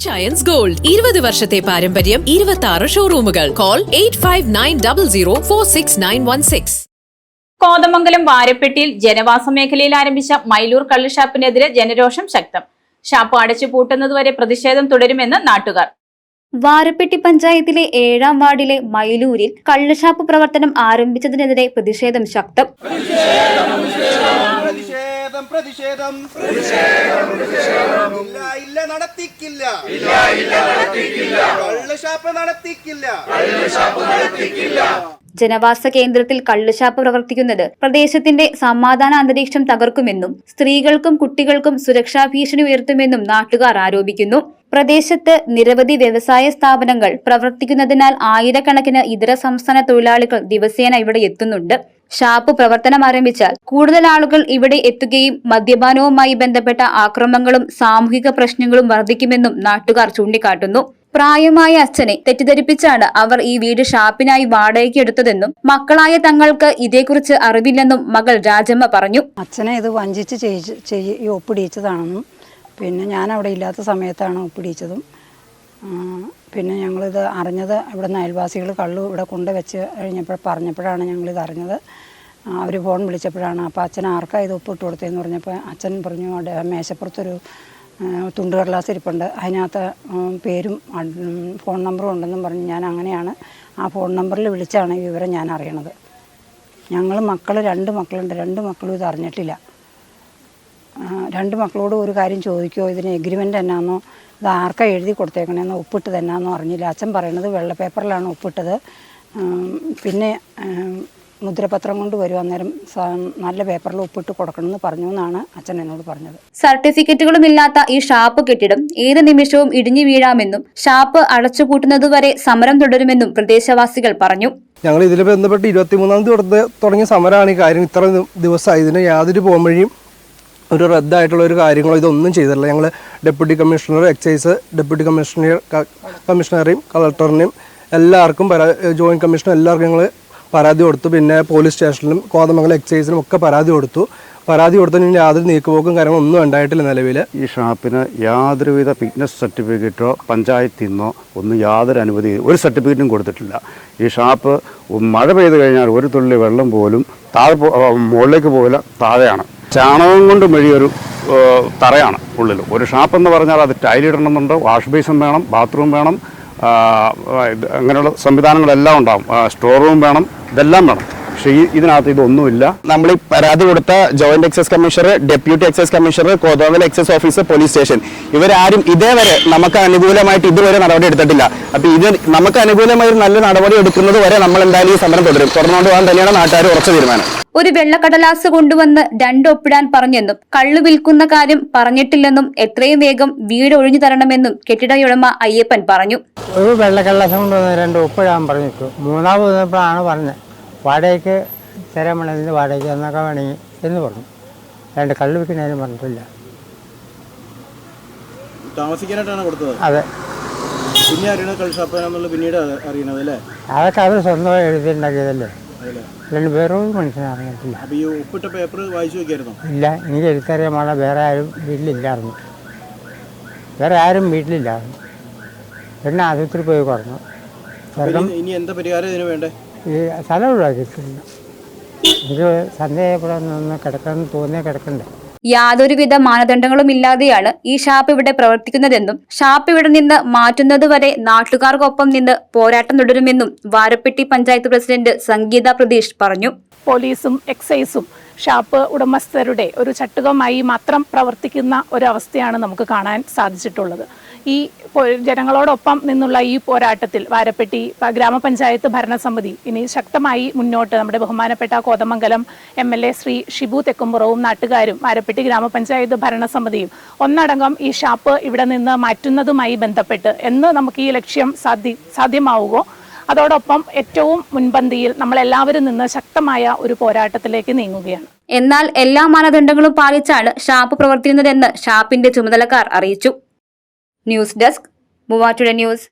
Giants Gold 20 വർഷത്തെ പാരമ്പര്യം 26 ഷോറൂമുകൾ call 8590046916. Kothamangalam വാരപ്പെട്ടിയിൽ ജനവാസ മേഖലയിൽ ആരംഭിച്ച മൈലൂർ കള്ളുഷാപ്പിനെതിരെ ജനരോഷം ശക്തം. ഷാപ്പ് അടച്ചുപൂട്ടുന്നതുവരെ പ്രതിഷേധം തുടരുമെന്ന് നാട്ടുകാർ. വാരപ്പെട്ടി പഞ്ചായത്തിലെ 7-ാം വാർഡിലെ മൈലൂരിൽ കള്ളുഷാപ്പ് പ്രവർത്തനം ആരംഭിച്ചതിനെതിരെ പ്രതിഷേധം ശക്തം. ജനവാസ കേന്ദ്രത്തിൽ കള്ളുഷാപ്പ് പ്രവർത്തിക്കുന്നത് പ്രദേശത്തിന്റെ സമാധാന അന്തരീക്ഷം തകർക്കുമെന്നും സ്ത്രീകൾക്കും കുട്ടികൾക്കും സുരക്ഷാ ഭീഷണി ഉയർത്തുമെന്നും നാട്ടുകാർ ആരോപിക്കുന്നു. പ്രദേശത്ത് നിരവധി വ്യവസായ സ്ഥാപനങ്ങൾ പ്രവർത്തിക്കുന്നതിനാൽ ആയിരക്കണക്കിന് ഇതര സംസ്ഥാന തൊഴിലാളികൾ ദിവസേന ഇവിടെ എത്തുന്നുണ്ട്. ഷാപ്പ് പ്രവർത്തനം ആരംഭിച്ചാൽ കൂടുതൽ ആളുകൾ ഇവിടെ എത്തുകയും മദ്യപാനവുമായി ബന്ധപ്പെട്ട ആക്രമണങ്ങളും സാമൂഹിക പ്രശ്നങ്ങളും വർദ്ധിക്കുമെന്നും നാട്ടുകാർ ചൂണ്ടിക്കാട്ടുന്നു. പ്രായമായ അച്ഛനെ തെറ്റിദ്ധരിപ്പിച്ചാണ് അവർ ഈ വീട് ഷാപ്പിനായി വാടകയ്ക്ക് എടുത്തതെന്നും മക്കളായ തങ്ങൾക്ക് ഇതേക്കുറിച്ച് അറിവില്ലെന്നും മകൾ രാജമ്മ പറഞ്ഞു. അച്ഛനെ ഇത് വഞ്ചിച്ച് ഒപ്പിടിച്ചതാണെന്നും പിന്നെ ഞാൻ അവിടെ ഇല്ലാത്ത സമയത്താണ് ഒപ്പിടിച്ചതും. പിന്നെ ഞങ്ങളിത് അറിഞ്ഞത് ഇവിടുന്ന് അയൽവാസികൾ കള്ളു ഇവിടെ കൊണ്ടുവച്ച് പറഞ്ഞപ്പോഴാണ് ഞങ്ങളിത് അറിഞ്ഞത്. അവർ ഫോൺ വിളിച്ചപ്പോഴാണ്. അപ്പോൾ അച്ഛൻ ആർക്കാ ഇത് ഒപ്പിട്ട് കൊടുത്തതെന്ന് പറഞ്ഞപ്പോൾ അച്ഛൻ പറഞ്ഞു അവിടെ മേശപ്പുറത്തൊരു തുണ്ടുകടലാസ് ഇരിപ്പുണ്ട്, അതിനകത്ത് പേരും ഫോൺ നമ്പറും ഉണ്ടെന്നും പറഞ്ഞ് ഞാൻ അങ്ങനെയാണ് ആ ഫോൺ നമ്പറിൽ വിളിച്ചാണ് ഈ വിവരം ഞാൻ അറിയണത്. ഞങ്ങൾ രണ്ട് മക്കളുണ്ട്, 2 മക്കളും ഇത് അറിഞ്ഞിട്ടില്ല. 2 മക്കളോട് ഒരു കാര്യം ചോദിക്കുമോ, ഇതിന് എഗ്രിമെൻ്റ് എന്നാന്നോ, ഇത് ആർക്കാ എഴുതി കൊടുത്തേക്കണേന്നോ ഒപ്പിട്ടത് എന്നാന്നോ അറിഞ്ഞില്ല. അച്ഛൻ പറയണത് വെള്ള പേപ്പറിലാണ് ഒപ്പിട്ടത്, പിന്നെ മുദ്രപത്രം കൊണ്ട് വരും, അന്നേരം നല്ല പേപ്പറിൽ ഒപ്പിട്ട് കൊടുക്കണമെന്ന് പറഞ്ഞു എന്നാണ് അച്ഛൻ എന്നോട് പറഞ്ഞത്. സർട്ടിഫിക്കറ്റുകളും ഇല്ലാത്ത ഈ ഷാപ്പ് കെട്ടിടം ഏത് നിമിഷവും ഇടിഞ്ഞു വീഴാമെന്നും ഷാപ്പ് അടച്ചുപൂട്ടുന്നതുവരെ സമരം തുടരുമെന്നും പ്രദേശവാസികൾ പറഞ്ഞു. ഞങ്ങൾ ഇതിൽ ബന്ധപ്പെട്ട് 23-ാം തീയതി തുടങ്ങിയ സമരമാണ്. ഈ കാര്യം ഇത്ര ദിവസമായി ഇതിന് യാതൊരു പോംവഴിയും ഒരു റദ്ദായിട്ടുള്ള ഒരു കാര്യങ്ങളോ ഇതൊന്നും ചെയ്തിട്ടില്ല. ഞങ്ങൾ ഡെപ്യൂട്ടി കമ്മീഷണർ എക്സൈസ്, ഡെപ്യൂട്ടി കമ്മീഷണറെയും കളക്ടറിനെയും എല്ലാവർക്കും ജോയിൻറ്റ് കമ്മീഷണർ എല്ലാവർക്കും ഞങ്ങൾ പരാതി കൊടുത്തു. പിന്നെ പോലീസ് സ്റ്റേഷനിലും കോതമംഗലം എക്സൈസിനും ഒക്കെ പരാതി കൊടുത്തതിന് യാതൊരു നീക്കുപോക്കും കാര്യങ്ങളും ഒന്നും ഉണ്ടായിട്ടില്ല നിലവിൽ. ഈ ഷാപ്പിന് യാതൊരുവിധ ഫിറ്റ്നസ് സർട്ടിഫിക്കറ്റോ പഞ്ചായത്തിൽ നിന്നോ ഒന്നും യാതൊരു അനുമതി ഒരു സർട്ടിഫിക്കറ്റും കൊടുത്തിട്ടില്ല. ഈ ഷാപ്പ് മഴ പെയ്ത് കഴിഞ്ഞാൽ ഒരു തുള്ളി വെള്ളം പോലും മുകളിലേക്ക് പോകില്ല, താഴെയാണ്. ചാണകം കൊണ്ട് മെഴിയൊരു തറയാണ് ഉള്ളിൽ. ഒരു ഷാപ്പെന്ന് പറഞ്ഞാൽ അത് ടൈലിടണമെന്നുണ്ട്, വാഷ് ബേസിൻ വേണം, ബാത്റൂം വേണം, അങ്ങനെയുള്ള സംവിധാനങ്ങളെല്ലാം ഉണ്ടാകും, സ്റ്റോർ റൂം വേണം, ഇതെല്ലാം വേണം. പക്ഷേ ഇതിനകത്ത് ഇതൊന്നുമില്ല. നമ്മൾ ഈ പരാതി കൊടുത്ത joint excise commissioner, deputy excise commissioner, Kothamangalam excise officer, police station ഇവരാരും ഇതേവരെ നമുക്ക് അനുകൂലമായിട്ട് ഇതുവരെ നടപടി എടുത്തിട്ടില്ല. അപ്പോൾ ഇത് നമുക്ക് അനുകൂലമായി നല്ല നടപടി എടുക്കുന്നത് വരെ നമ്മൾ എന്തായാലും ഈ സമരം തുടർന്നുകൊണ്ട് പോകാൻ തന്നെയാണ് നാട്ടുകാർ ഉറച്ച തീരുമാനം. ഒരു വെള്ളക്കടലാസ് കൊണ്ടുവന്ന് 2 ഒപ്പിടാൻ പറഞ്ഞെന്നും കള്ളു വിൽക്കുന്ന കാര്യം പറഞ്ഞിട്ടില്ലെന്നും എത്രയും വേഗം വീട് ഒഴിഞ്ഞു തരണമെന്നും കെട്ടിടയുടമ അയ്യപ്പൻ പറഞ്ഞു. ഒരു വെള്ളക്കടലാസ് കൊണ്ടുവന്ന് 2 ഒപ്പിടാൻ പറഞ്ഞിട്ടു. 3ാമത് വന്നപ്പോഴാണ് പറഞ്ഞത് വാടകയ്ക്ക് തരാൻ വേണമെങ്കിൽ വാടകയ്ക്ക് എന്നൊക്കെ വേണമെങ്കിൽ എന്ന് പറഞ്ഞു. 2 കള്ളു വിൽക്കുന്നതിനും പറഞ്ഞിട്ടില്ല. താമസിക്കാനായിട്ടാണ് കൊടുത്തത്. അതെ. പിന്നെ അറിയണത് കള്ളുഷാപ്പാണെന്നുള്ള പിന്നീട് അറിയണത് അല്ലേ? അതൊക്കെ അവർ സ്വന്തമായി എഴുതിണ്ടാക്കിയതല്ലേ. 2 പേരും മനുഷ്യനെ അറിഞ്ഞിട്ടില്ല. അപ്പോൾ ഈ ഒപ്പിട്ട പേപ്പർ വായിച്ചു നോക്കിയായിരുന്നോ? ഇല്ല, എനിക്ക് എഴുത്തറിയാൻ വേറെ ആരും വീട്ടിലില്ലായിരുന്നു. പിന്നെ ആശുപത്രി പോയി പറഞ്ഞു. ഇനി എന്താ പരിഹാരം ഇതിന് വേണ്ടേ? ഈ സ്ഥലം ഒഴിവാക്കിയിട്ടില്ല. ഇത് സന്ധ്യയപ്പോഴൊന്ന് കിടക്കണ്ടേ. യാതൊരുവിധ മാനദണ്ഡങ്ങളും ഇല്ലാതെയാണ് ഈ ഷാപ്പ് ഇവിടെ പ്രവർത്തിക്കുന്നതെന്നും ഷാപ്പ് ഇവിടെ നിന്ന് മാറ്റുന്നതുവരെ നാട്ടുകാർക്കൊപ്പം നിന്ന് പോരാട്ടം തുടരുമെന്നും വാരപ്പെട്ടി പഞ്ചായത്ത് പ്രസിഡന്റ് സംഗീത പ്രതീഷ് പറഞ്ഞു. പോലീസും എക്സൈസും ഷാപ്പ് ഉടമസ്ഥരുടെ ഒരു ചട്ടുകമായി മാത്രം പ്രവർത്തിക്കുന്ന ഒരവസ്ഥയാണ് നമുക്ക് കാണാൻ സാധിച്ചിട്ടുള്ളത്. ഈ ജനങ്ങളോടൊപ്പം നിന്നുള്ള ഈ പോരാട്ടത്തിൽ വാരപ്പെട്ടി ഗ്രാമപഞ്ചായത്ത് ഭരണസമിതി ഇനി ശക്തമായി മുന്നോട്ട് നമ്മുടെ ബഹുമാനപ്പെട്ട കോതമംഗലം MLA ശ്രീ ഷിബു തെക്കുംപുറവും നാട്ടുകാരും വാരപ്പെട്ടി ഗ്രാമപഞ്ചായത്ത് ഭരണസമിതിയും ഒന്നടങ്കം ഈ ഷാപ്പ് ഇവിടെ നിന്ന് മാറ്റുന്നതുമായി ബന്ധപ്പെട്ട് എന്ന് നമുക്ക് ഈ ലക്ഷ്യം സാധ്യമാവുകയോ അതോടൊപ്പം ഏറ്റവും മുൻപന്തിയിൽ നമ്മളെല്ലാവരും നിന്ന് ശക്തമായ ഒരു പോരാട്ടത്തിലേക്ക് നീങ്ങുകയാണ്. എന്നാൽ എല്ലാ മാനദണ്ഡങ്ങളും പാലിച്ചാണ് ഷാപ്പ് പ്രവർത്തിക്കുന്നതെന്ന് ഷാപ്പിന്റെ ചുമതലക്കാർ അറിയിച്ചു. News desk Muvattupuzha news.